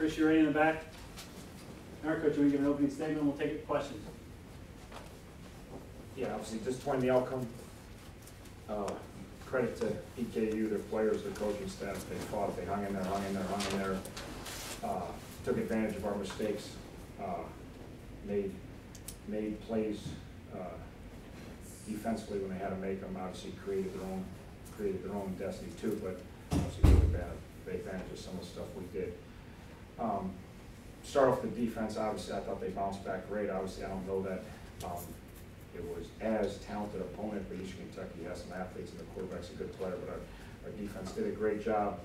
Chris, you're ready in the back? All right, Coach, you want to give an opening statement and we'll take it questions. Yeah, obviously disappointing the outcome. Credit to EKU, their players, their coaching staff. They fought, they hung in there, took advantage of our mistakes, made plays defensively when they had to make them. Obviously created their own destiny too, but obviously took advantage of some of the stuff we did. Start off the defense. Obviously, I thought they bounced back great. Obviously, I don't know that it was as talented opponent, but Eastern Kentucky has some athletes and the quarterback's a good player, but our defense did a great job.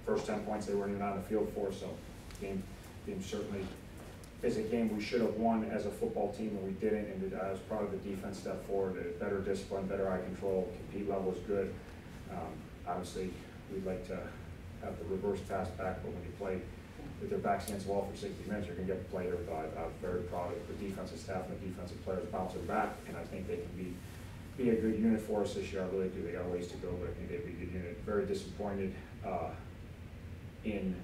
First 10 points they weren't even on the field for, so game certainly is a game we should have won as a football team, and we didn't, and I was proud of the defense step forward, better discipline, better eye control, compete level was good. Obviously, we'd like to have the reverse pass back, but when you play with their backs against the wall for 60 minutes, you're going to get the play there. But I'm very proud of the defensive staff and the defensive players bouncing back, and I think they can be a good unit for us this year. I really do. They got a ways to go, but I think they'd be a good unit. Very disappointed in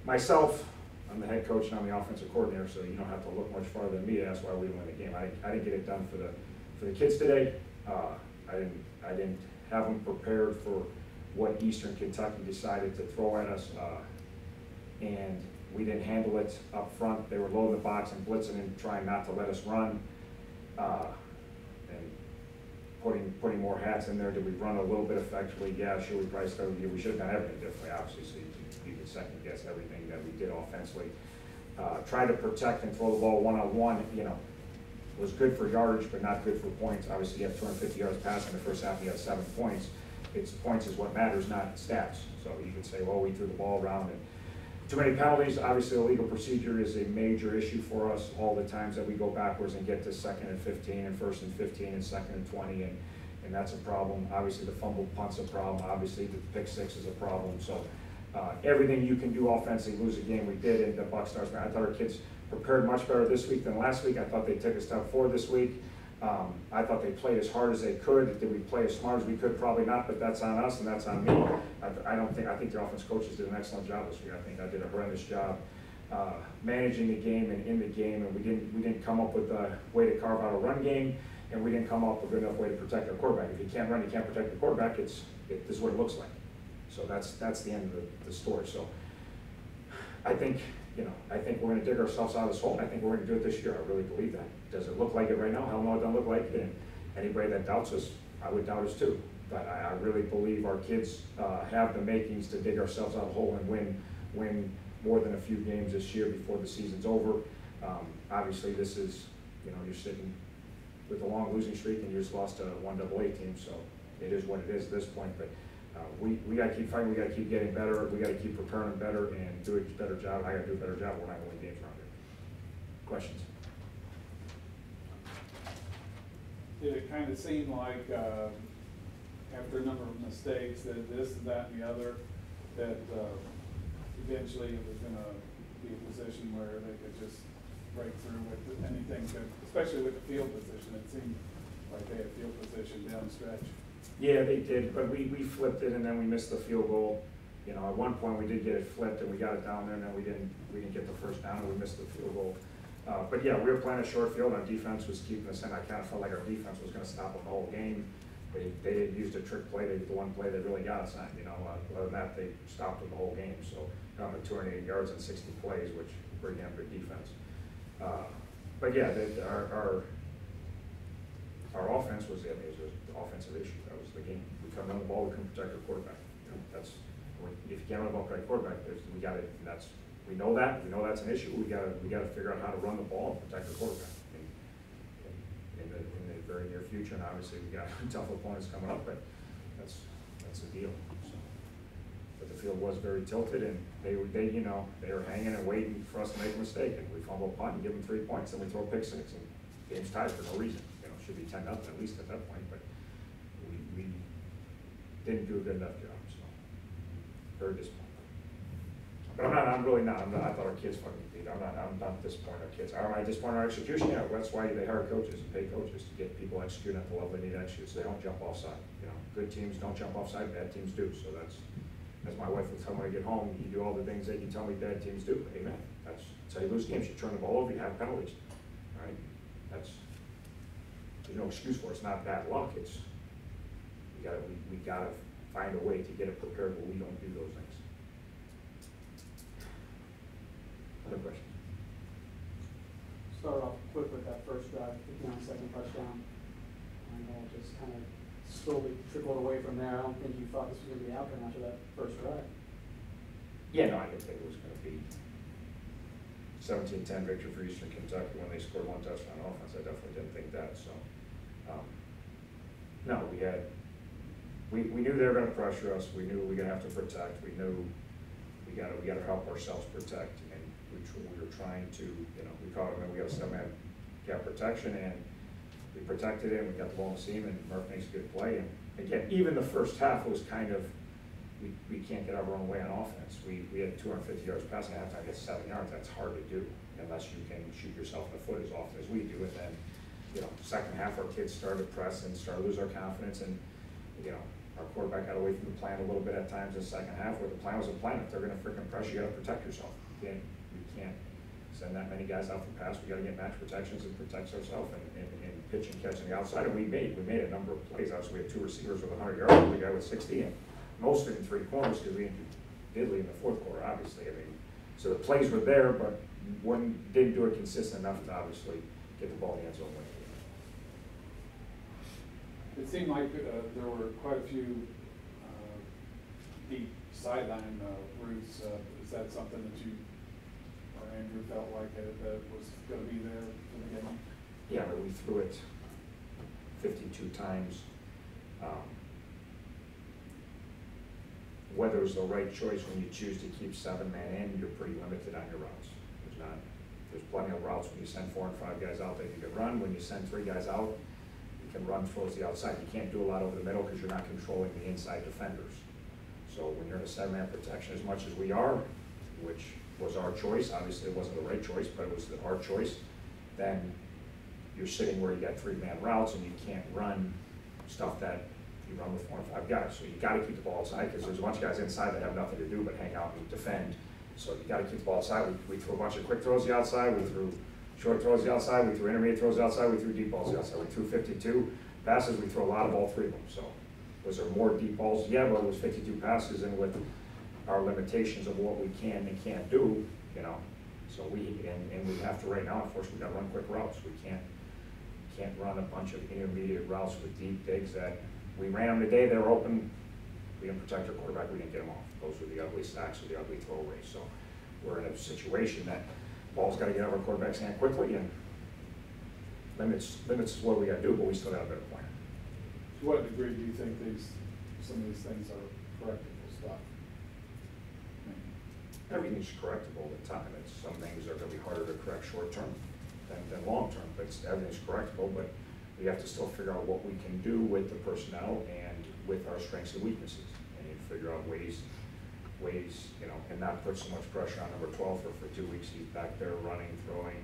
myself. I'm the head coach and I'm the offensive coordinator, so you don't have to look much farther than me. That's why we win the game. I didn't get it done for the kids today. I didn't have them prepared for what Eastern Kentucky decided to throw at us. And we didn't handle it up front. They were loading the box and blitzing and trying not to let us run, and putting more hats in there. Did we run a little bit effectively? Yeah, sure. We probably started the year. We should have done everything differently, obviously. So you could second guess everything that we did offensively. Try to protect and throw the ball one-on-one. You know, was good for yardage, but not good for points. Obviously, you have 250 yards passing in the first half. You have 7 points. Points is what matters, not stats. So you could say, well, we threw the ball around and. Too many penalties. Obviously, the legal procedure is a major issue for us. All the times that we go backwards and get to 2nd and 15 and 1st and 15 and 2nd and 20, and that's a problem. Obviously, the fumble punt's a problem. Obviously, the pick six is a problem. So everything you can do offensively, lose a game, we did, and the buck starts. I thought our kids prepared much better this week than last week. I thought they took a step forward this week. I thought they played as hard as they could. Did we play as smart as we could? Probably not, but that's on us and that's on me. I think the offense coaches did an excellent job this week. I think I did a horrendous job managing the game and in the game, and we didn't come up with a way to carve out a run game, and we didn't come up with a good enough way to protect our quarterback. If you can't run, you can't protect the quarterback. This is what it looks like. So that's the end of the story. So I think we're going to dig ourselves out of this hole, and I think we're going to do it this year. I really believe that. Does it look like it right now? Hell no, it doesn't look like it. And anybody that doubts us, I would doubt us too. But I really believe our kids have the makings to dig ourselves out of the hole and win more than a few games this year before the season's over. Obviously, this is, you're sitting with a long losing streak and you just lost to one AA team, so it is what it is at this point. But we got to keep fighting. We got to keep getting better. We got to keep preparing better and do a better job. I got to do a better job. We're not going to win games around here. Questions? It kind of seemed like after a number of mistakes, that this and that and the other, that eventually it was going to be a position where they could just break through with anything, especially with the field position. It seemed like they had field position down the stretch. Yeah, they did, but we flipped it and then we missed the field goal. At one point we did get it flipped and we got it down there, and then we didn't get the first down and we missed the field goal. But yeah, we were playing a short field. Our defense was keeping us in. I kind of felt like our defense was going to stop them the whole game. They didn't use the trick play. They did the one play that really got us on. Other than that, they stopped them the whole game. So 280 yards and 60 plays, which pretty damn good defense. But yeah, our offense was an offensive issue. That was the game. We couldn't run the ball. We couldn't protect our quarterback. If you can't run the ball, protect quarterback, we got it. And we know that. We know that's an issue. We got to figure out how to run the ball and protect the quarterback in the very near future. And obviously, we got tough opponents coming up, but that's the deal. So, but the field was very tilted, and they were hanging and waiting for us to make a mistake, and we fumble a punt and give them 3 points, and we throw a pick six, and game's tied for no reason. Should be 10-0 at least at that point, but we didn't do a good enough job. So very disappointed. But I'm really not. I thought our kids fucking beat. I'm not disappointed our kids. Am I disappointed our execution? Yeah, that's why they hire coaches and pay coaches to get people executing at the level they need to execute, so they don't jump offside. Good teams don't jump offside, bad teams do. So as my wife will tell me when I get home, you do all the things that you tell me bad teams do. Amen. That's how you lose games. You turn the ball over, you have penalties. Right? There's no excuse for it. It's not bad luck. It's we gotta find a way to get it prepared where we don't do those things. Other questions? Start off quick with that first drive, 59-second touchdown. I know it just kind of slowly trickled away from there. I don't think you thought this was going to be the outcome after that first drive. Yeah, no, I didn't think it was going to be 17-10 victory for Eastern Kentucky when they scored one touchdown offense. I definitely didn't think that. So, no, we knew they were going to pressure us. We knew we were going to have to protect. We knew we got to help ourselves protect, and we were trying to, we caught them and we got a 7-man gap protection, and we protected it. We got the ball in the seam, and Murph makes a good play. And again, even the first half was kind of, we can't get our own way on offense. We had 250 yards passing at halftime, get 7 yards. That's hard to do unless you can shoot yourself in the foot as often as we do. And then, second half, our kids started to press and started to lose our confidence, and our quarterback got away from the plan a little bit at times in the second half, where the plan was a plan. If they're going to freaking press, you got to protect yourself. You can't send that many guys out for pass. We got to get match protections and protect ourselves and pitch and catch on the outside. And we made a number of plays. Obviously, we had 2 receivers with 100 yards, the guy with 60, and most of it in 3 corners because we didn't do diddly in the 4th quarter, obviously. So the plays were there, but one didn't do it consistent enough to obviously get the ball in the end zone. It seemed like there were quite a few deep sideline routes. Is that something that you or Andrew felt like that was going to be there for the game? Yeah, but we threw it 52 times. Whether it was the right choice when you choose to keep 7-man in, you're pretty limited on your routes. There's plenty of routes when you send 4 and 5 guys out that you can run. When you send 3 guys out, you can run towards the outside. You can't do a lot over the middle because you're not controlling the inside defenders. So when you're in a 7-man protection as much as we are, which was our choice, obviously it wasn't the right choice, but it was our choice, then you're sitting where you got 3-man routes and you can't run stuff that you run with 4 and 5 guys. So you got to keep the ball outside because there's a bunch of guys inside that have nothing to do but hang out and defend. So you got to keep the ball outside. We threw a bunch of quick throws the outside. We threw short throws the outside. We threw intermediate throws the outside. We threw deep balls the outside. We threw 52 passes. We threw a lot of all 3 of them. So was there more deep balls? Yeah, but it was 52 passes, and with our limitations of what we can and can't do, So we have to right now. Unfortunately, we got to run quick routes. We can't run a bunch of intermediate routes with deep digs that we ran them today. They were open. We didn't protect our quarterback. We didn't get them off. Those were the ugly sacks or the ugly throwaways. So we're in a situation that ball's got to get out of our quarterback's hand quickly, and limits is what we got to do, but we still got a better plan. To what degree do you think some of these things are correctable stuff? Everything's correctable at the time. Some things are going to be harder to correct short term than long term, but everything's correctable. But we have to still figure out what we can do with the personnel and with our strengths and weaknesses, and figure out ways, and not put so much pressure on number 12 for 2 weeks. He's back there running, throwing.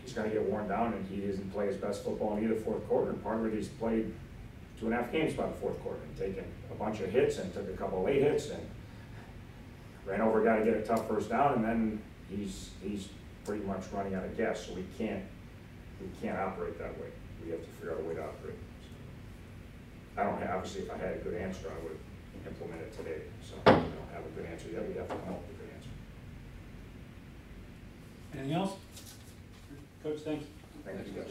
He's got to get worn down, and he doesn't play his best football in either 4th quarter. And part of it, he's played 2.5 games by the 4th quarter and taken a bunch of hits and took a couple of late hits and ran over a guy to get a tough first down, and then he's pretty much running out of gas. So we can't operate that way. We have to figure out a way to operate. So obviously, if I had a good answer, I would implement it today. So I don't have a good answer yet. We have to come up with a good answer. Anything else? Coach, thanks. Thank you, guys.